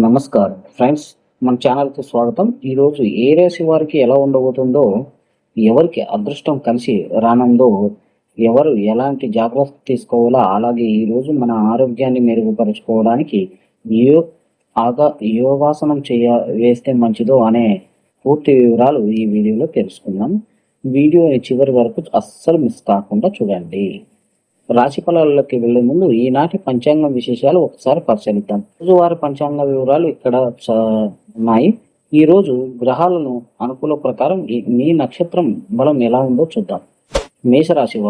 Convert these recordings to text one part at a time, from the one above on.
నమస్కారం ఫ్రెండ్స్, మన ఛానల్కి స్వాగతం. ఈరోజు ఏ రాశి వారికి ఎలా ఉండబోతుందో, ఎవరికి అదృష్టం కలిసి రానుందో, ఎవరు ఎలాంటి జాగ్రత్త తీసుకోవాలో, అలాగే ఈరోజు మన ఆరోగ్యాన్ని మెరుగుపరుచుకోవడానికి యో యోగాసనం వేస్తే మంచిదో అనే పూర్తి వివరాలు ఈ వీడియోలో తెలుసుకుందాం. వీడియోని చివరి వరకు అస్సలు మిస్ కాకుండా చూడండి. రాశి ఫలాలలోకి వెళ్లే ముందు ఈనాటి పంచాంగం విశేషాలు ఒకసారి పరిశీలిద్దాం. రోజువారి పంచాంగ వివరాలు ఇక్కడ ఉన్నాయి. ఈ రోజు గ్రహాలను అనుకూల ప్రకారం మీ నక్షత్రం బలం ఎలా ఉందో చూద్దాం. మేషరాశి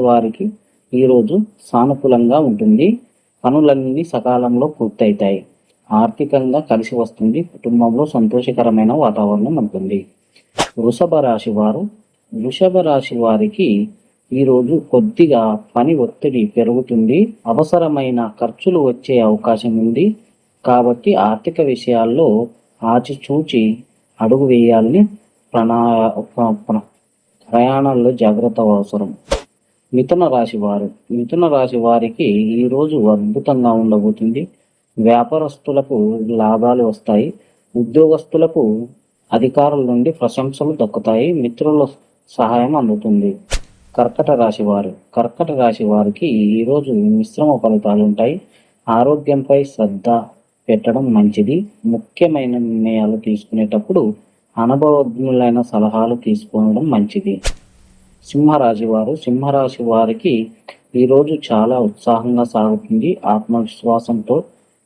వారికి ఈ రోజు సానుకూలంగా ఉంటుంది. పనులన్నీ సకాలంలో పూర్తవుతాయి. ఆర్థికంగా కలిసి వస్తుంది. కుటుంబంలో సంతోషకరమైన వాతావరణం ఉంటుంది. వృషభ రాశి వారికి ఈరోజు కొద్దిగా పని ఒత్తిడి పెరుగుతుంది. అవసరమైన ఖర్చులు వచ్చే అవకాశం ఉంది. కాబట్టి ఆర్థిక విషయాల్లో ఆచిచూచి అడుగు వేయాలని ప్రయాణాల్లో జాగ్రత్త అవసరం. మిథున రాశి వారికి ఈరోజు అద్భుతంగా ఉండబోతుంది. వ్యాపారస్తులకు లాభాలు వస్తాయి. ఉద్యోగస్తులకు అధికారుల నుండి ప్రశంసలు దక్కుతాయి. మిత్రుల సహాయం అందుతుంది. కర్కట రాశి వారికి ఈరోజు మిశ్రమ ఫలితాలు ఉంటాయి. ఆరోగ్యంపై శ్రద్ధ పెట్టడం మంచిది. ముఖ్యమైన నిర్ణయాలు తీసుకునేటప్పుడు అనుభవజ్ఞులైన సలహాలు తీసుకోవడం మంచిది. సింహరాశి వారికి ఈరోజు చాలా ఉత్సాహంగా సాగుతుంది. ఆత్మవిశ్వాసంతో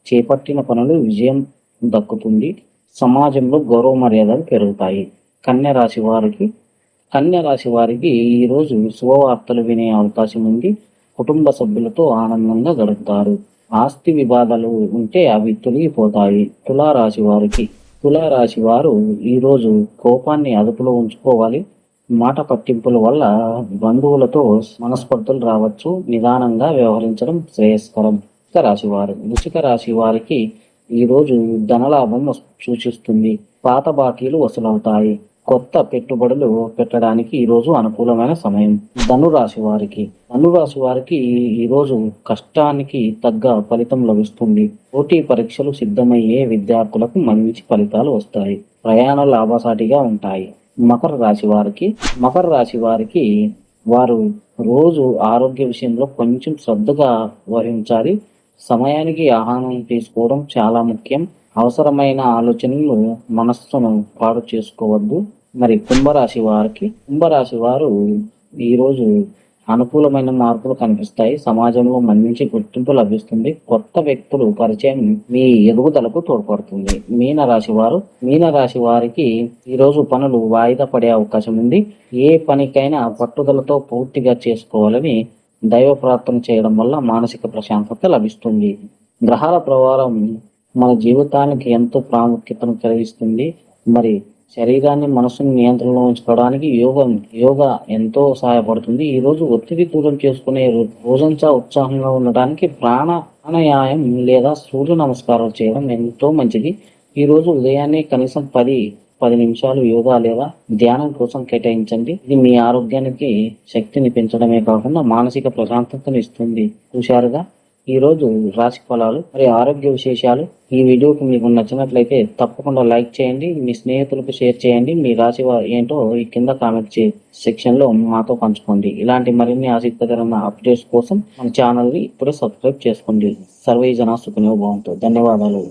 చేపట్టిన పనులు విజయం దక్కుతుంది. సమాజంలో గౌరవ మర్యాదలు పెరుగుతాయి. కన్య రాశి వారికి ఈరోజు శుభవార్తలు వినే అవకాశం ఉంది. కుటుంబ సభ్యులతో ఆనందంగా గడుపుతారు. ఆస్తి వివాదాలు ఉంటే అవి తొలగిపోతాయి. తులారాశి వారు ఈరోజు కోపాన్ని అదుపులో ఉంచుకోవాలి. మాట పట్టింపుల వల్ల బంధువులతో మనస్పర్ధలు రావచ్చు. నిదానంగా వ్యవహరించడం శ్రేయస్కరం. వృశ్చిక రాశి వారికి ఈరోజు ధనలాభం సూచిస్తుంది. పాత బాకీలు వసూలవుతాయి. కొత్త పెట్టుబడులు పెట్టడానికి ఈరోజు అనుకూలమైన సమయం. ధనురాశి వారికి ఈరోజు కష్టానికి తగ్గ ఫలితం లభిస్తుంది. పోటీ పరీక్షలు సిద్ధమయ్యే విద్యార్థులకు మంచి ఫలితాలు వస్తాయి. ప్రయాణాలు లాభసాటిగా ఉంటాయి. మకర రాశి వారికి వారు రోజు ఆరోగ్య విషయంలో కొంచెం శ్రద్ధగా వహించాలి. సమయానికి ఆహారం తీసుకోవడం చాలా ముఖ్యం. అవసరమైన ఆలోచనలు మనస్సును పాడు చేసుకోవద్దు. మరి కుంభరాశి వారు ఈరోజు అనుకూలమైన మార్పులు కనిపిస్తాయి. సమాజంలో మంచి గుర్తింపు లభిస్తుంది. కొత్త వ్యక్తులు పరిచయం మీ ఎదుగుదలకు తోడ్పడుతుంది. మీనరాశి వారికి ఈరోజు పనులు వాయిదా పడే అవకాశం ఉంది. ఏ పనికైనా పట్టుదలతో పూర్తిగా చేసుకోవాలని దైవ ప్రార్థన చేయడం వల్ల మానసిక ప్రశాంతత లభిస్తుంది. గ్రహాల ప్రభావం మన జీవితానికి ఎంతో ప్రాముఖ్యతను కలిగిస్తుంది. మరి శరీరాన్ని మనసుని నియంత్రణలో ఉంచుకోవడానికి యోగా ఎంతో సహాయపడుతుంది. ఈ రోజు ఒత్తిడి దూరం చేసుకునే రోజంతా ఉత్సాహంగా ఉండడానికి ప్రాణాయామం లేదా సూర్య నమస్కారాలు చేయడం ఎంతో మంచిది. ఈ రోజు ఉదయాన్నే కనీసం 10 నిమిషాలు యోగా లేదా ధ్యానం కోసం కేటాయించండి. ఇది మీ ఆరోగ్యానికి శక్తిని పెంచడమే కాకుండా మానసిక ప్రశాంతతను ఇస్తుంది. చూశారుగా ఈరోజు రాశి ఫలాలు మరి ఆరోగ్య విశేషాలు. ఈ వీడియోకి మీకు నచ్చినట్లయితే తప్పకుండా లైక్ చేయండి. మీ స్నేహితులకు షేర్ చేయండి. మీ రాశి ఏంటో ఈ కింద కామెంట్ సెక్షన్ లో మాతో పంచుకోండి. ఇలాంటి మరిన్ని ఆసక్తికరమైన అప్డేట్స్ కోసం మన ఛానల్ ని ఇప్పుడే సబ్స్క్రైబ్ చేసుకోండి. సర్వే జనా సుఖినో భవంతు. ధన్యవాదాలు.